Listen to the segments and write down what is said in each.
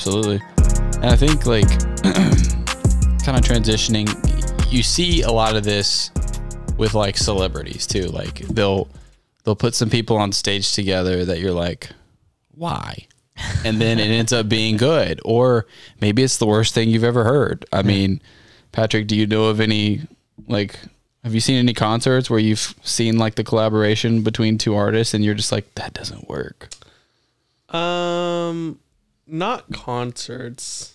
absolutely. And I think like kind of transitioning, you see a lot of this with like celebrities too. Like they'll put some people on stage together that you're like, why? And then it ends up being good, or maybe it's the worst thing you've ever heard. I mean, Patrick, do you know of any, like, have you seen any concerts where you've seen like the collaboration between two artists and you're just like, that doesn't work? Not concerts,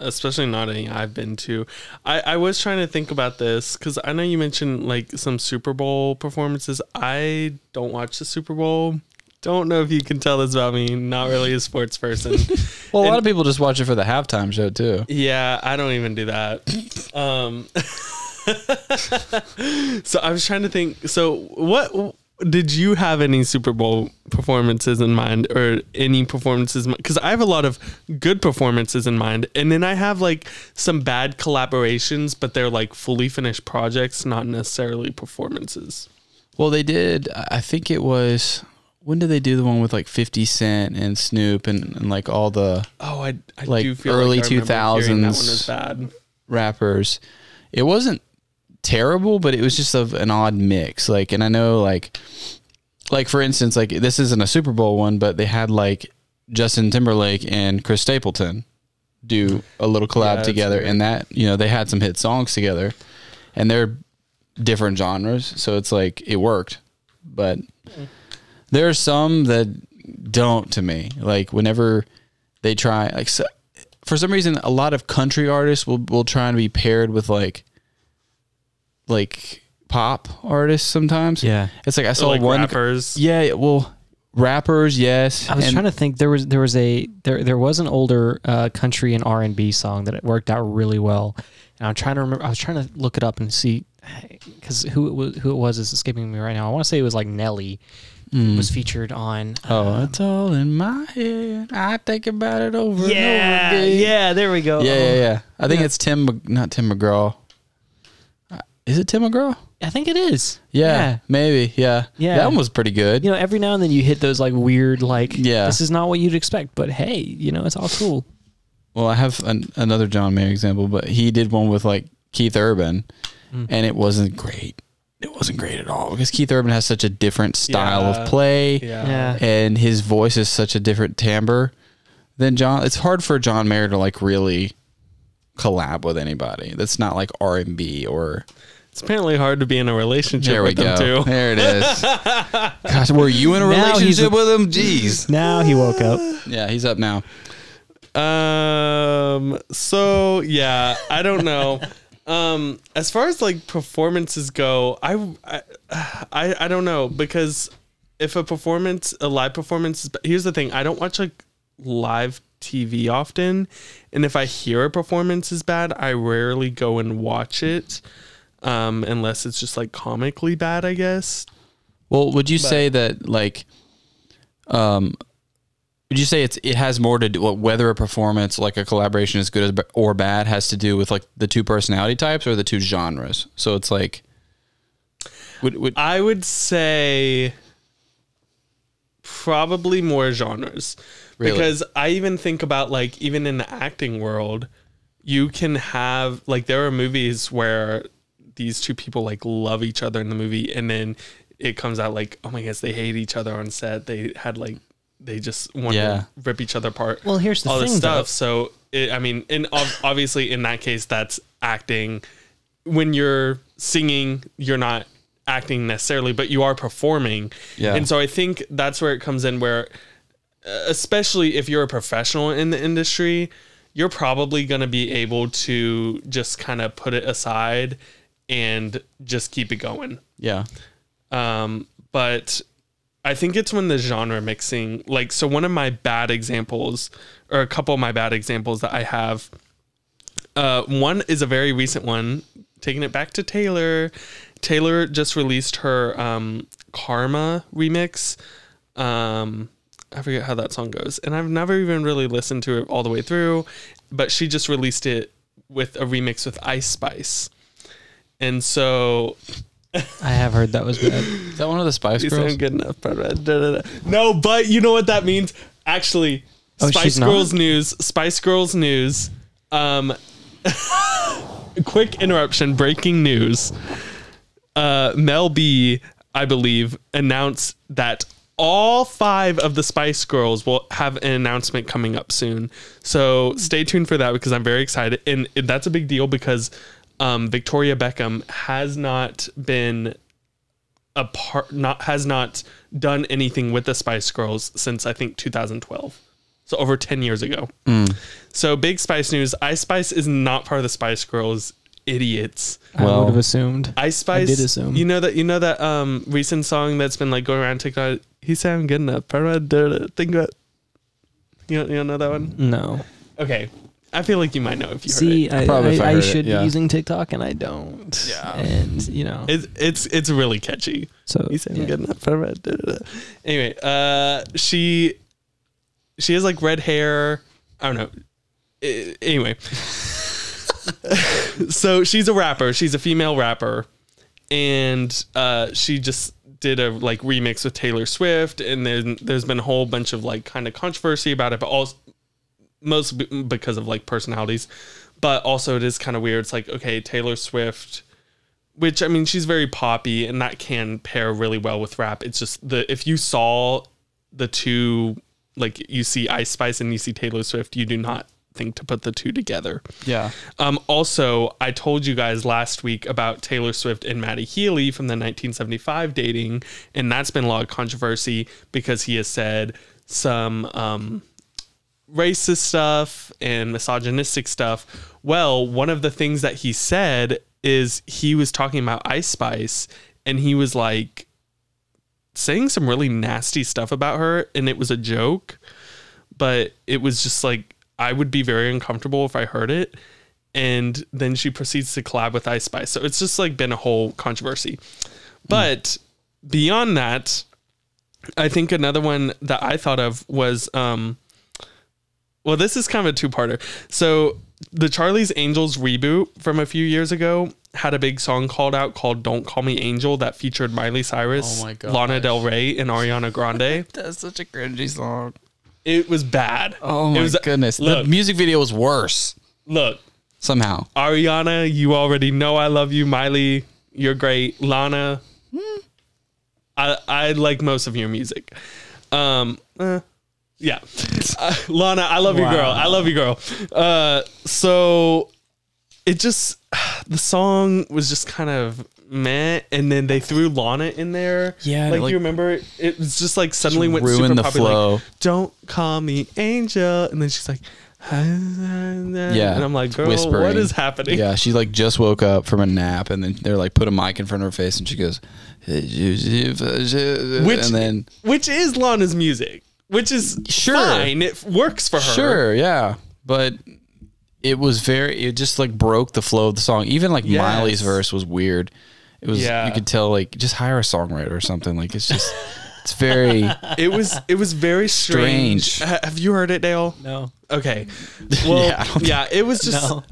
especially not any I've been to. I was trying to think about this because I know you mentioned like some Super Bowl performances. I don't watch the Super Bowl. Don't know if you can tell this about me. Not really a sports person. Well, a lot of people just watch it for the halftime show too. Yeah, I don't even do that. So I was trying to think. So what did you have any Super Bowl performances in mind, or any performances? Because I have a lot of good performances in mind, and then I have like some bad collaborations, but they're like fully finished projects, not necessarily performances. Well, they did. I think it was. When did they do the one with like 50 Cent and Snoop and like all the I like do feel early like I remember hearing that one 2000s is bad. rappers? It wasn't terrible, but it was just an odd mix. Like, and I know like for instance, like this isn't a Super Bowl one, but they had like Justin Timberlake and Chris Stapleton do a little collab together, and that, you know, they had some hit songs together, and they're different genres, so it's like it worked, but. There are some that don't, to me. Like whenever they try, like so, for some reason, a lot of country artists will try and be paired with like pop artists sometimes. Yeah, it's like I saw like one rappers. Yeah, well, rappers, yes. I was trying to think. There was an older country and R&B song that it worked out really well, and I'm trying to remember. I was trying to look it up and see because who it was is escaping me right now. I want to say it was like Nelly. Was featured on. It's all in my head. I think about it over and over again. Yeah, there we go. Yeah. I think it's not Tim McGraw. Is it Tim McGraw? I think it is. Yeah, maybe. Yeah. That one was pretty good. You know, every now and then you hit those like weird, like, this is not what you'd expect, but hey, you know, it's all cool. Well, I have another John Mayer example, but he did one with like Keith Urban, and it wasn't great. It wasn't great at all because Keith Urban has such a different style of play, and his voice is such a different timbre than John. It's hard for John Mayer to like really collab with anybody that's not like R&B or. It's apparently hard to be in a relationship with them too. There it is. Gosh, were you in a relationship with him? Jeez. Now he woke up. Yeah, he's up now. So yeah, I don't know. As far as like performances go, I don't know, because if a live performance, here's the thing, I don't watch like live TV often, and if I hear a performance is bad, I rarely go and watch it, unless it's just like comically bad, I guess. Well, would you say that like, would you say it has more to do whether a performance, like a collaboration, is good or bad, has to do with like the two personality types or the two genres? So it's like, I would say probably more genres, because I even think about like, even in the acting world, you can have like, there are movies where these two people like love each other in the movie, and then it comes out like, oh my gosh, they hate each other on set. They had like, they just want to rip each other apart. Well, here's the all thing, this stuff. though. So, I mean, and obviously in that case, that's acting. When you're singing, you're not acting necessarily, but you are performing. Yeah. And so I think that's where it comes in, where, especially if you're a professional in the industry, you're probably going to be able to just kind of put it aside and just keep it going. Yeah. But I think it's when the genre mixing, like, so one of my bad examples, or a couple of my bad examples that I have, one is a very recent one, taking it back to Taylor. Taylor just released her Karma remix. I forget how that song goes, and I've never even really listened to it all the way through, but she just released it with a remix with Ice Spice. And so I have heard that was bad. Is that one of the Spice Girls? Good enough. No, but you know what that means? Actually, Oh, Spice she's not? Girls news. Spice Girls news. Quick interruption. Breaking news. Mel B, I believe, announced that all 5 of the Spice Girls will have an announcement coming up soon. So stay tuned for that because I'm very excited. And that's a big deal because Victoria Beckham has not been has not done anything with the Spice Girls since I think 2012. So over 10 years ago. So big Spice news. Ice Spice is not part of the Spice Girls. Idiots. I would have assumed. Ice Spice. I did assume. You know that recent song that's been like going around TikTok. He said I'm good enough. Think about. You don't know that one? No. Okay. I feel like you might know if you See, heard it. I should be using TikTok and I don't. Yeah. And It's really catchy. So He said I'm good enough. Anyway, she has like red hair. I don't know. Anyway. So she's a rapper. She's a female rapper, and she just did a like remix with Taylor Swift, and then there's been a whole bunch of like kind of controversy about it, but also most because of like personalities, but also it is kind of weird. It's like, okay, Taylor Swift, which I mean she's very poppy, and that can pair really well with rap. It's just if you saw the two, like you see Ice Spice and you see Taylor Swift, you do not think to put the two together. Yeah. Also, I told you guys last week about Taylor Swift and Matty Healy from the 1975 dating, and that's been a lot of controversy because he has said some racist stuff and misogynistic stuff. Well, one of the things that he said is he was talking about Ice Spice, and he was like saying some really nasty stuff about her, and it was a joke, but it was just like, I would be very uncomfortable if I heard it. And then she proceeds to collab with Ice Spice. So it's just like been a whole controversy. But beyond that, I think another one that I thought of was, well, this is kind of a two-parter. So the Charlie's Angels reboot from a few years ago had a big song called Don't Call Me Angel that featured Miley Cyrus, Lana Del Rey, and Ariana Grande. That's such a cringy song. It was bad. Oh my goodness. The music video was worse. Look. Somehow. Ariana, you already know I love you. Miley, you're great. Lana, I like most of your music. Yeah. Lana, I love you, girl. I love you, girl. So it just, the song was just kind of meh, and then they threw Lana in there. Yeah, like you remember, it was just like suddenly went super the popular. flow. Like, don't call me angel, and then she's like, yeah, and I'm like, girl, whispering. What is happening? Yeah, she like just woke up from a nap, and then they're like put a mic in front of her face, and she goes, which is Lana's music, which is fine. It works for her. Sure, yeah, but it just like broke the flow of the song. Even like Miley's verse was weird. It was, you could tell, like, just hire a songwriter or something. Like, it's just, it's very. It was very strange. Have you heard it, Dale? No. Okay. Well, it was just, no.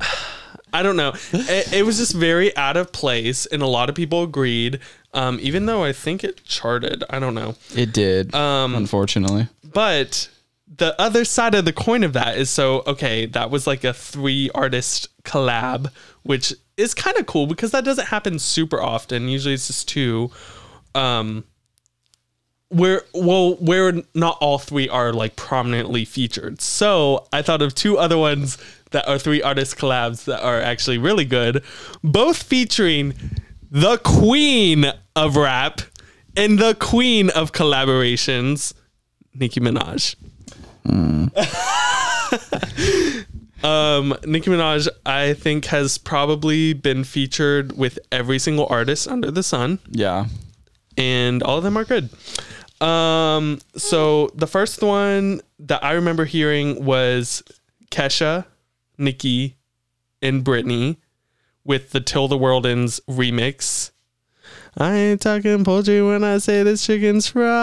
I don't know. It was just very out of place, and a lot of people agreed. Even though I think it charted, I don't know. It did, unfortunately. But the other side of the coin of that is, that was like a 3-artist collab, which is kind of cool because that doesn't happen super often. Usually it's just 2. Where not all 3 are like prominently featured. So I thought of 2 other ones that are 3-artist collabs that are actually really good, both featuring the queen of rap and the queen of collaborations, Nicki Minaj. Nicki Minaj, I think, has probably been featured with every single artist under the sun. Yeah. And all of them are good. So the first one that I remember hearing was Kesha, Nicki, and Britney with the Till the World Ends remix. I ain't talking poultry when I say this chicken's fried.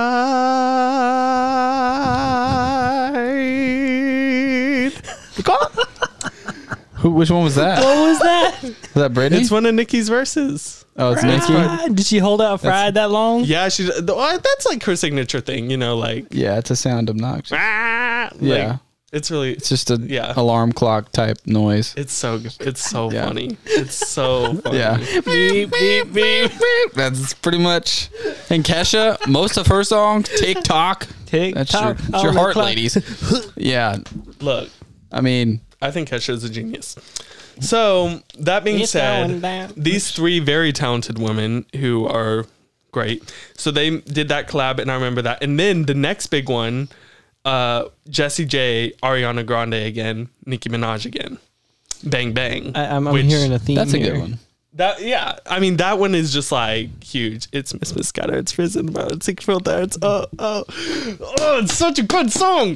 Which one was that? What was that? Was that Britney? It's one of Nicki's verses. Oh, it's Nicki? Did she hold out fried that long? Yeah, that's like her signature thing, like. Yeah, it's a sound obnoxious. Yeah. It's really, It's just a Yeah. alarm clock type noise. it's so Yeah. funny. It's so funny. Yeah. Beep, beep, beep, beep. That's pretty much. And Kesha, most of her songs, TikTok. That's TikTok it's your on the heart, clock. ladies. Yeah. Look, I mean, I think Kesha is a genius. So that being It's going said, down. these three very talented women who are great. So they did that collab, and I remember that. And then the next big one, Jessie J, Ariana Grande again, Nicki Minaj again. Bang bang. I'm Which- hearing a theme that's a here. good one. That I mean that one is just like huge. It's Miss Moscato, it's Risen, it's Sick Filter, it's it's such a good song.